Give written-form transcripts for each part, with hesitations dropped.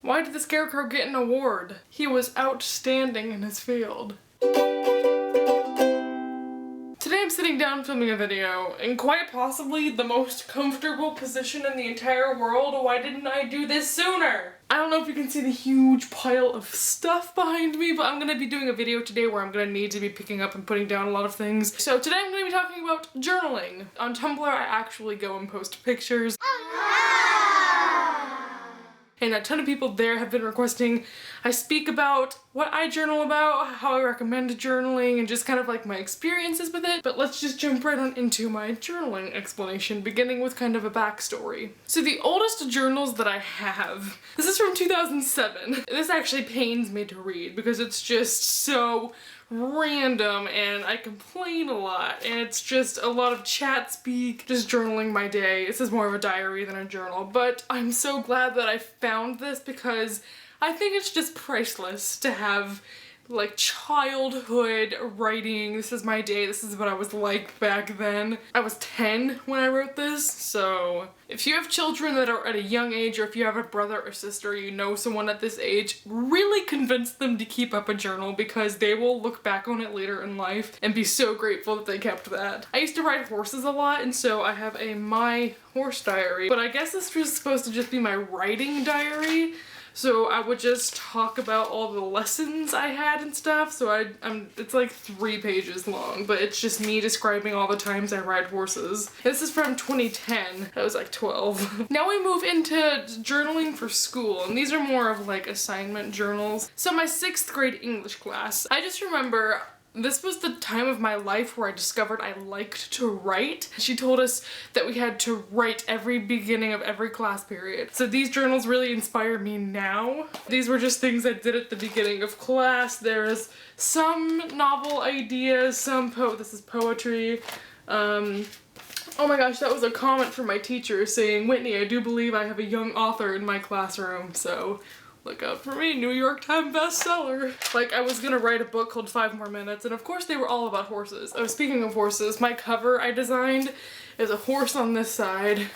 Why did the Scarecrow get an award? He was outstanding in his field. Today I'm sitting down filming a video in quite possibly the most comfortable position in the entire world. Why didn't I do this sooner? I don't know if you can see the huge pile of stuff behind me, but I'm gonna be doing a video today where I'm gonna need to be picking up and putting down a lot of things. So today I'm gonna be talking about journaling. On Tumblr I actually go and post pictures. And a ton of people there have been requesting I speak about what I journal about, how I recommend journaling, and just kind of like my experiences with it. But let's just jump right on into my journaling explanation, beginning with kind of a backstory. So the oldest journals that I have, this is from 2007. This actually pains me to read because it's just so random and I complain a lot and it's just a lot of chat speak, just journaling my day. This is more of a diary than a journal, but I'm so glad that I found this because I think it's just priceless to have like childhood writing. This is my day, this is what I was like back then. I was 10 when I wrote this, so if you have children that are at a young age, or if you have a brother or sister, you know someone at this age, really convince them to keep up a journal because they will look back on it later in life and be so grateful that they kept that. I used to ride horses a lot, and so I have a my horse diary, but I guess this was supposed to just be my writing diary. So I would just talk about all the lessons I had and stuff, so it's like 3 pages long, but it's just me describing all the times I ride horses. This is from 2010, I was like 12. Now we move into journaling for school, and these are more of like assignment journals. So my 6th grade English class, I just remember this was the time of my life where I discovered I liked to write. She told us that we had to write every beginning of every class period. So these journals really inspire me now. These were just things I did at the beginning of class. There's some novel ideas, this is poetry. Oh my gosh, that was a comment from my teacher saying, "Whitney, I do believe I have a young author in my classroom, so look out for me, New York Times bestseller." Like, I was gonna write a book called 5 More Minutes, and of course they were all about horses. Oh, speaking of horses, my cover I designed is a horse on this side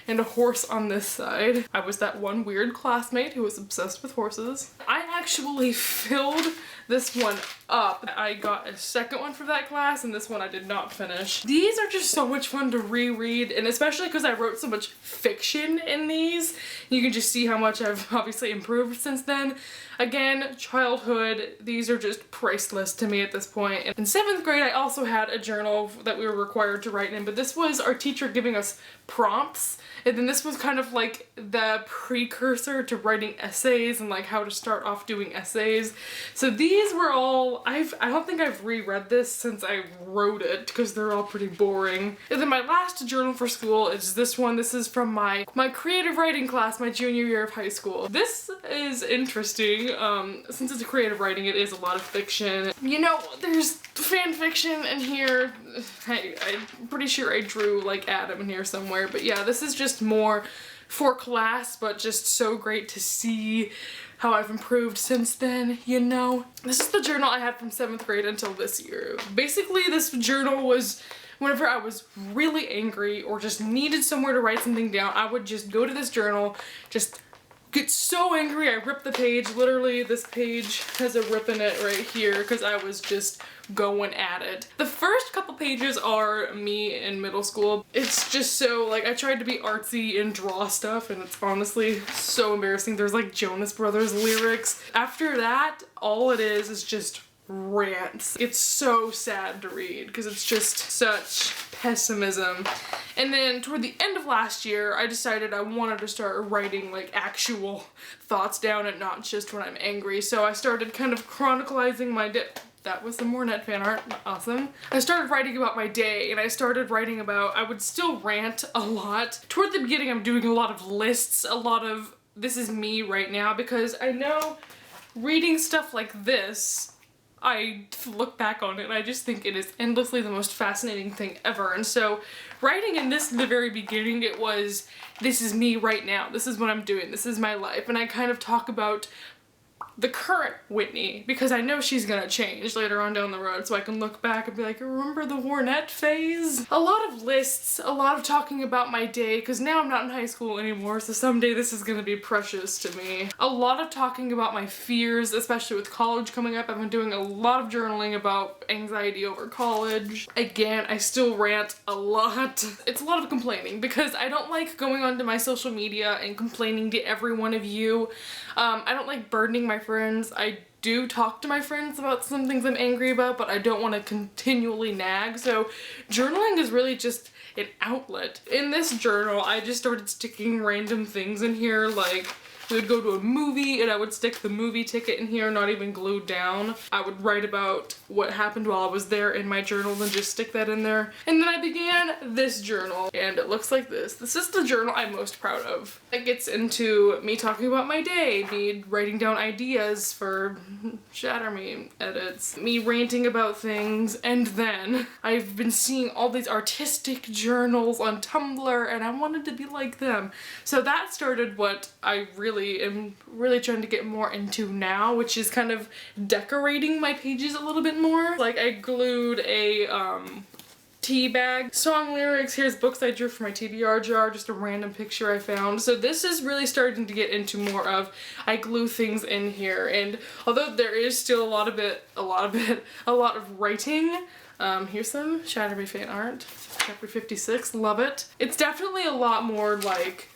and a horse on this side. I was that one weird classmate who was obsessed with horses. I actually filled this one up. I got a second one for that class, and this one I did not finish. These are just so much fun to reread, and especially because I wrote so much fiction in these. You can just see how much I've obviously improved since then. Again, childhood, these are just priceless to me at this point. In 7th grade, I also had a journal that we were required to write in, but this was our teacher giving us prompts, and then this was kind of like the precursor to writing essays and like how to start off doing essays. So these were all, I don't think I've reread this since I wrote it because they're all pretty boring. And then my last journal for school is this one. This is from my creative writing class, my junior year of high school. This is interesting. Since it's a creative writing, it is a lot of fiction. You know, there's fan fiction in here. I'm pretty sure I drew like Adam in here somewhere, but yeah, this is just more for class, but just so great to see how I've improved since then, you know? This is the journal I had from 7th grade until this year. Basically, this journal was whenever I was really angry or just needed somewhere to write something down, I would just go to this journal, just get so angry I ripped the page. Literally, this page has a rip in it right here because I was just going at it. The first couple pages are me in middle school. It's just so, like, I tried to be artsy and draw stuff, and it's honestly so embarrassing. There's like Jonas Brothers lyrics. After that, all it is just rants. It's so sad to read because it's just such pessimism. And then toward the end of last year, I decided I wanted to start writing like actual thoughts down and not just when I'm angry. So I started kind of chronicalizing my day. That was some more net fan art. Awesome. I started writing about my day, and I started writing about, I would still rant a lot. Toward the beginning, I'm doing a lot of lists, a lot of this is me right now, because I know reading stuff like this, I look back on it and I just think it is endlessly the most fascinating thing ever. And so writing in this in the very beginning, it was, this is me right now. This is what I'm doing. This is my life. And I kind of talk about the current Whitney, because I know she's gonna change later on down the road, so I can look back and be like, remember the Hornet phase? A lot of lists, a lot of talking about my day, because now I'm not in high school anymore, so someday this is gonna be precious to me. A lot of talking about my fears, especially with college coming up. I've been doing a lot of journaling about anxiety over college. Again, I still rant a lot. It's a lot of complaining, because I don't like going onto my social media and complaining to every one of you. I don't like burdening my friends. I do talk to my friends about some things I'm angry about, but I don't want to continually nag, so journaling is really just an outlet. In this journal, I just started sticking random things in here, like we would go to a movie and I would stick the movie ticket in here, not even glued down. I would write about what happened while I was there in my journal and just stick that in there. And then I began this journal, and it looks like this. This is the journal I'm most proud of. It gets into me talking about my day, me writing down ideas for Shatter Me edits, me ranting about things, and then I've been seeing all these artistic journals on Tumblr and I wanted to be like them. So that started what I am really trying to get more into now, which is kind of decorating my pages a little bit more. Like I glued a tea bag, song lyrics, here's books I drew for my TBR jar, just a random picture I found. So this is really starting to get into more of, I glue things in here, and although there is still a lot of writing, here's some Shatter Me fan art, chapter 56, love it. It's definitely a lot more like,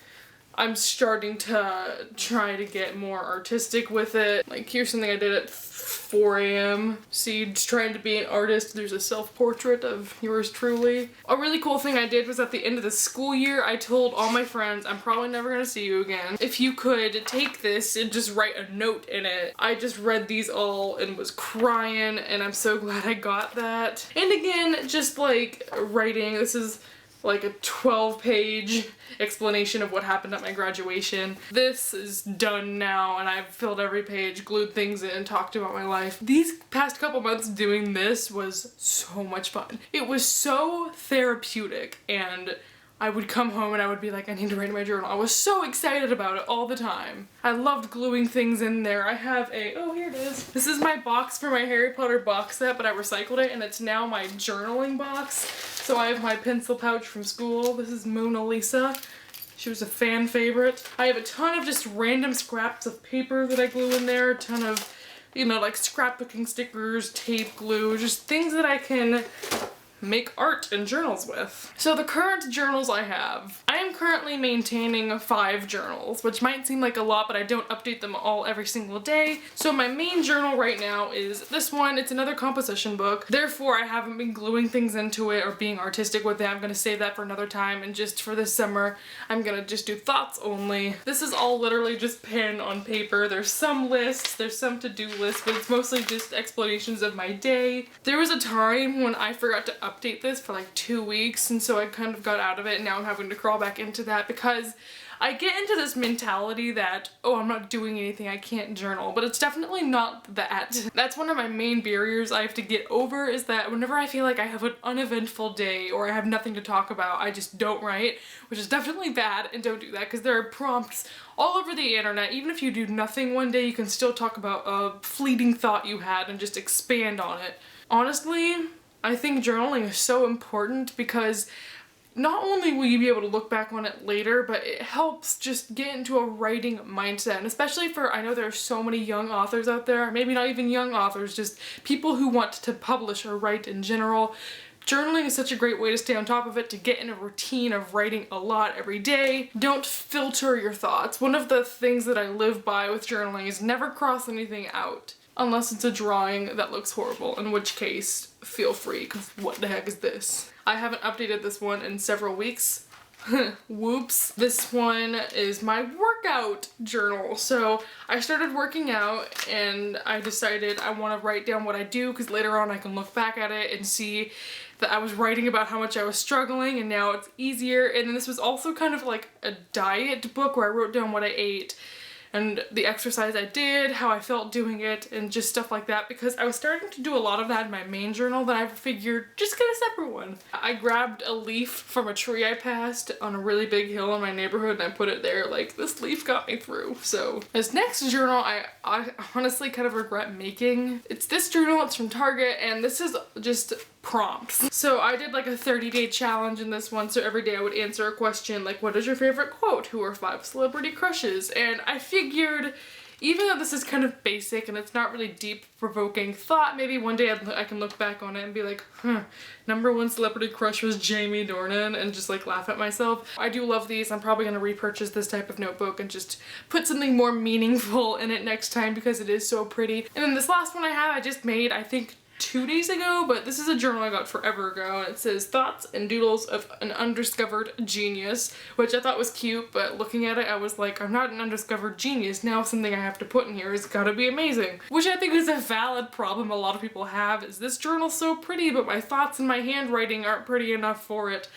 I'm starting to try to get more artistic with it. Like here's something I did at 4 a.m. See, just trying to be an artist. There's a self-portrait of yours truly. A really cool thing I did was at the end of the school year, I told all my friends, I'm probably never gonna see you again. If you could take this and just write a note in it. I just read these all and was crying, and I'm so glad I got that. And again, just like writing, this is like a 12-page explanation of what happened at my graduation. This is done now and I've filled every page, glued things in, talked about my life. These past couple months doing this was so much fun. It was so therapeutic, and I would come home and I would be like, I need to write in my journal. I was so excited about it all the time. I loved gluing things in there. I have oh, here it is. This is my box for my Harry Potter box set, but I recycled it and it's now my journaling box. So I have my pencil pouch from school. This is Mona Lisa. She was a fan favorite. I have a ton of just random scraps of paper that I glue in there. A ton of, you know, like scrapbooking stickers, tape, glue, just things that I can make art and journals with. So the current journals I have, I am currently maintaining 5 journals, which might seem like a lot, but I don't update them all every single day. So my main journal right now is this one. It's another composition book. Therefore, I haven't been gluing things into it or being artistic with it. I'm gonna save that for another time, and just for this summer, I'm gonna just do thoughts only. This is all literally just pen on paper. There's some lists, there's some to-do lists, but it's mostly just explanations of my day. There was a time when I forgot to update this for like 2 weeks, and so I kind of got out of it, and now I'm having to crawl back into that because I get into this mentality that, oh, I'm not doing anything, I can't journal, but it's definitely not that. That's one of my main barriers I have to get over, is that whenever I feel like I have an uneventful day or I have nothing to talk about, I just don't write, which is definitely bad, and don't do that because there are prompts all over the internet. Even if you do nothing one day, you can still talk about a fleeting thought you had and just expand on it. Honestly, I think journaling is so important because not only will you be able to look back on it later, but it helps just get into a writing mindset. And especially for, I know there are so many young authors out there, maybe not even young authors, just people who want to publish or write in general. Journaling is such a great way to stay on top of it, to get in a routine of writing a lot every day. Don't filter your thoughts. One of the things that I live by with journaling is never cross anything out. Unless it's a drawing that looks horrible, in which case, feel free, because what the heck is this? I haven't updated this one in several weeks. Whoops. This one is my workout journal. So I started working out and I decided I want to write down what I do, because later on I can look back at it and see that I was writing about how much I was struggling, and now it's easier. And then this was also kind of like a diet book where I wrote down what I ate and the exercise I did, how I felt doing it, and just stuff like that, because I was starting to do a lot of that in my main journal that I figured just get a separate one. I grabbed a leaf from a tree I passed on a really big hill in my neighborhood and I put it there, like, this leaf got me through. So this next journal I honestly kind of regret making. It's this journal, it's from Target, and this is just prompts. So I did like a 30-day challenge in this one, so every day I would answer a question like, what is your favorite quote? Who are 5 celebrity crushes? And I figured, even though this is kind of basic and it's not really deep, provoking thought, maybe one day I can look back on it and be like, number 1 celebrity crush was Jamie Dornan, and just like laugh at myself. I do love these. I'm probably gonna repurchase this type of notebook and just put something more meaningful in it next time because it is so pretty. And then this last one I have, I just made, I think, 2 days ago, but this is a journal I got forever ago, and it says thoughts and doodles of an undiscovered genius, which I thought was cute, but looking at it I was like, I'm not an undiscovered genius, now something I have to put in here has gotta be amazing. Which I think is a valid problem a lot of people have, is this journal's so pretty but my thoughts and my handwriting aren't pretty enough for it.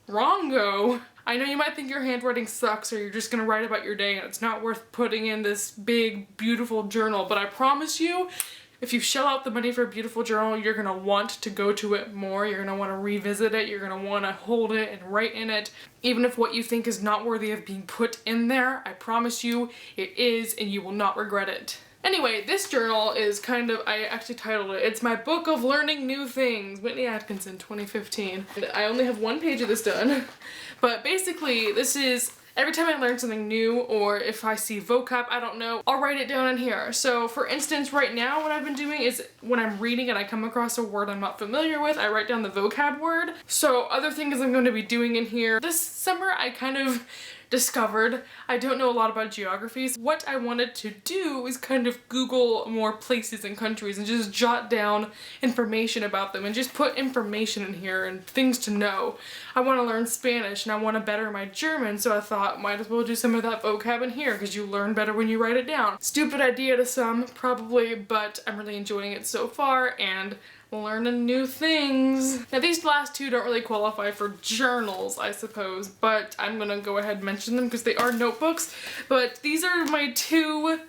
Wrongo! I know you might think your handwriting sucks or you're just gonna write about your day and it's not worth putting in this big beautiful journal, but I promise you, if you shell out the money for a beautiful journal, you're gonna want to go to it more, you're gonna want to revisit it, you're gonna want to hold it and write in it. Even if what you think is not worthy of being put in there, I promise you it is, and you will not regret it. Anyway, this journal is kind of, I actually titled it, it's my book of learning new things, Whitney Atkinson, 2015. And I only have 1 page of this done, but basically this is, every time I learn something new, or if I see vocab I don't know, I'll write it down in here. So for instance, right now what I've been doing is when I'm reading and I come across a word I'm not familiar with, I write down the vocab word. So other things I'm going to be doing in here. This summer I kind of discovered I don't know a lot about geographies. What I wanted to do is kind of Google more places and countries and just jot down information about them and just put information in here and things to know. I want to learn Spanish and I want to better my German, so I thought might as well do some of that vocab in here because you learn better when you write it down. Stupid idea to some, probably, but I'm really enjoying it so far and learning new things. Now these last 2 don't really qualify for journals, I suppose, but I'm gonna go ahead and mention them because they are notebooks. But these are my 2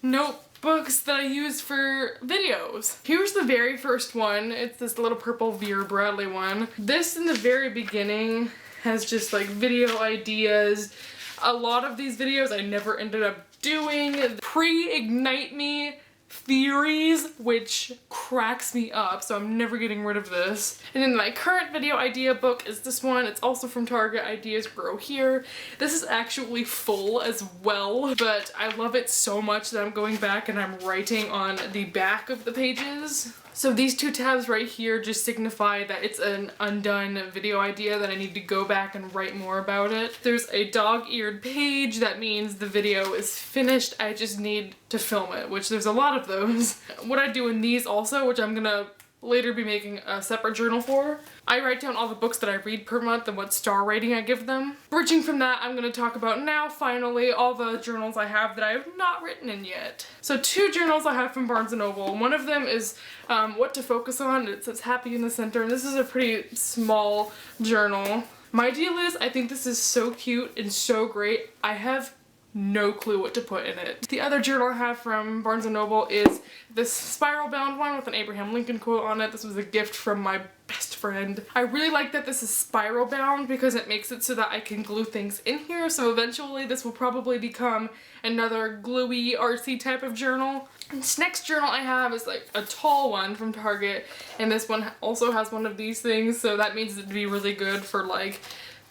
notebooks that I use for videos. Here's the very first one. It's this little purple Vera Bradley one. This in the very beginning has just like video ideas. A lot of these videos I never ended up doing. Pre-Ignite Me theories, which cracks me up, so I'm never getting rid of this. And then my current video idea book is this one. It's also from Target, Ideas Grow Here. This is actually full as well, but I love it so much that I'm going back and I'm writing on the back of the pages. So these 2 tabs right here just signify that it's an undone video idea that I need to go back and write more about it. There's a dog-eared page, that means the video is finished, I just need to film it, which there's a lot of those. What I do in these also, which I'm gonna later be making a separate journal for, I write down all the books that I read per month and what star rating I give them. Bridging from that, I'm going to talk about now, finally, all the journals I have that I have not written in yet. So 2 journals I have from Barnes & Noble. One of them is what to focus on. It says happy in the center, and this is a pretty small journal. My deal is, I think this is so cute and so great. I have no clue what to put in it. The other journal I have from Barnes & Noble is this spiral bound one with an Abraham Lincoln quote on it. This was a gift from my best friend. I really like that this is spiral bound because it makes it so that I can glue things in here, so eventually this will probably become another gluey, artsy type of journal. This next journal I have is like a tall one from Target, and this one also has one of these things, so that means it'd be really good for like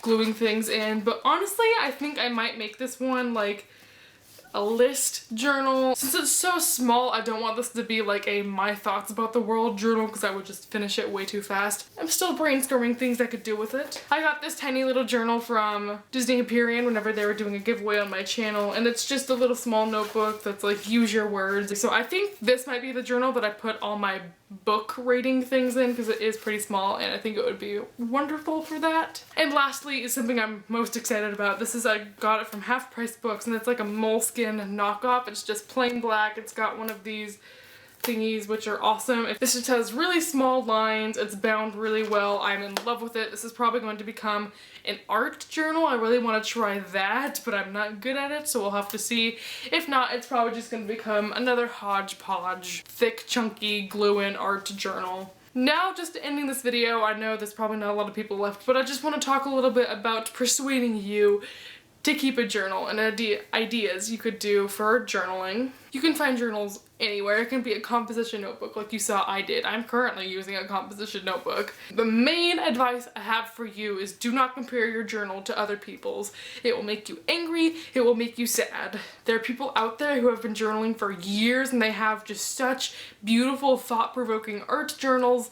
gluing things in. But honestly, I think I might make this one like a list journal. Since it's so small, I don't want this to be like a my thoughts about the world journal because I would just finish it way too fast. I'm still brainstorming things I could do with it. I got this tiny little journal from Disney Hyperion whenever they were doing a giveaway on my channel, and it's just a little small notebook that's like use your words. So I think this might be the journal that I put all my book rating things in because it is pretty small and I think it would be wonderful for that. And lastly is something I'm most excited about. This is, I got it from Half Price Books, and it's like a moleskin knockoff. It's just plain black. It's got one of these thingies, which are awesome. This just has really small lines. It's bound really well. I'm in love with it. This is probably going to become an art journal. I really want to try that, but I'm not good at it, so we'll have to see. If not, it's probably just going to become another hodgepodge, thick, chunky, glue-in art journal. Now, just ending this video, I know there's probably not a lot of people left, but I just want to talk a little bit about persuading you to keep a journal and ideas you could do for journaling. You can find journals anywhere. It can be a composition notebook like you saw I did. I'm currently using a composition notebook. The main advice I have for you is do not compare your journal to other people's. It will make you angry. It will make you sad. There are people out there who have been journaling for years and they have just such beautiful, thought-provoking art journals.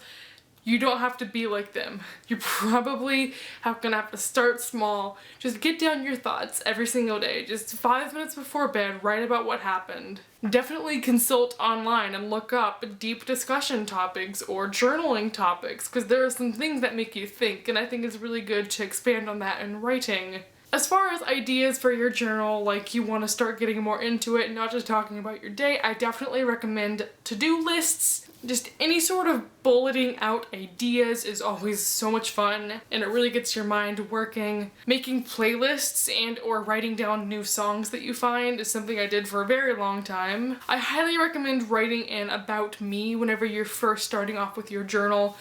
You don't have to be like them. You're probably gonna have to start small. Just get down your thoughts every single day. Just 5 minutes before bed, write about what happened. Definitely consult online and look up deep discussion topics or journaling topics, because there are some things that make you think, and I think it's really good to expand on that in writing. As far as ideas for your journal, like you want to start getting more into it, not just talking about your day, I definitely recommend to-do lists. Just any sort of bulleting out ideas is always so much fun, and it really gets your mind working. Making playlists and or writing down new songs that you find is something I did for a very long time. I highly recommend writing an about me whenever you're first starting off with your journal.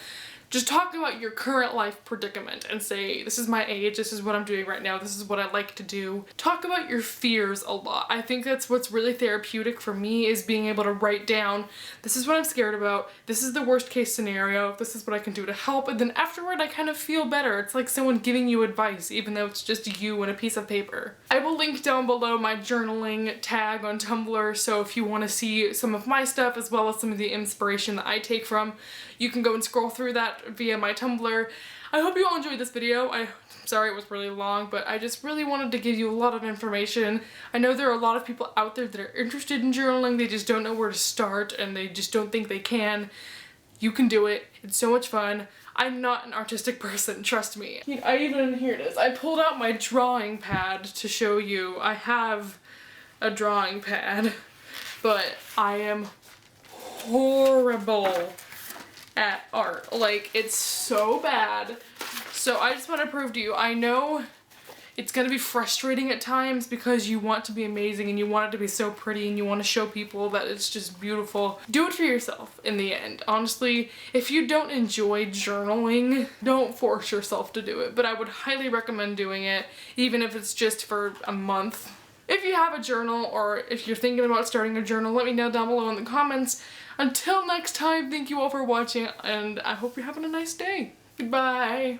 Just talk about your current life predicament and say, this is my age, this is what I'm doing right now, this is what I like to do. Talk about your fears a lot. I think that's what's really therapeutic for me, is being able to write down, this is what I'm scared about, this is the worst case scenario, this is what I can do to help, and then afterward I kind of feel better. It's like someone giving you advice, even though it's just you and a piece of paper. I will link down below my journaling tag on Tumblr, so if you want to see some of my stuff as well as some of the inspiration that I take from, you can go and scroll through that via my Tumblr. I hope you all enjoyed this video. I'm sorry it was really long, but I just really wanted to give you a lot of information. I know there are a lot of people out there that are interested in journaling, they just don't know where to start and they just don't think they can. You can do it. It's so much fun. I'm not an artistic person, trust me. Here it is. I pulled out my drawing pad to show you. I have a drawing pad, but I am horrible at art. Like, it's so bad. So I just want to prove to you, I know it's gonna be frustrating at times because you want to be amazing and you want it to be so pretty and you want to show people that it's just beautiful. Do it for yourself in the end. Honestly, if you don't enjoy journaling, don't force yourself to do it, but I would highly recommend doing it, even if it's just for a month. If you have a journal or if you're thinking about starting a journal, let me know down below in the comments. Until next time, thank you all for watching, and I hope you're having a nice day. Goodbye.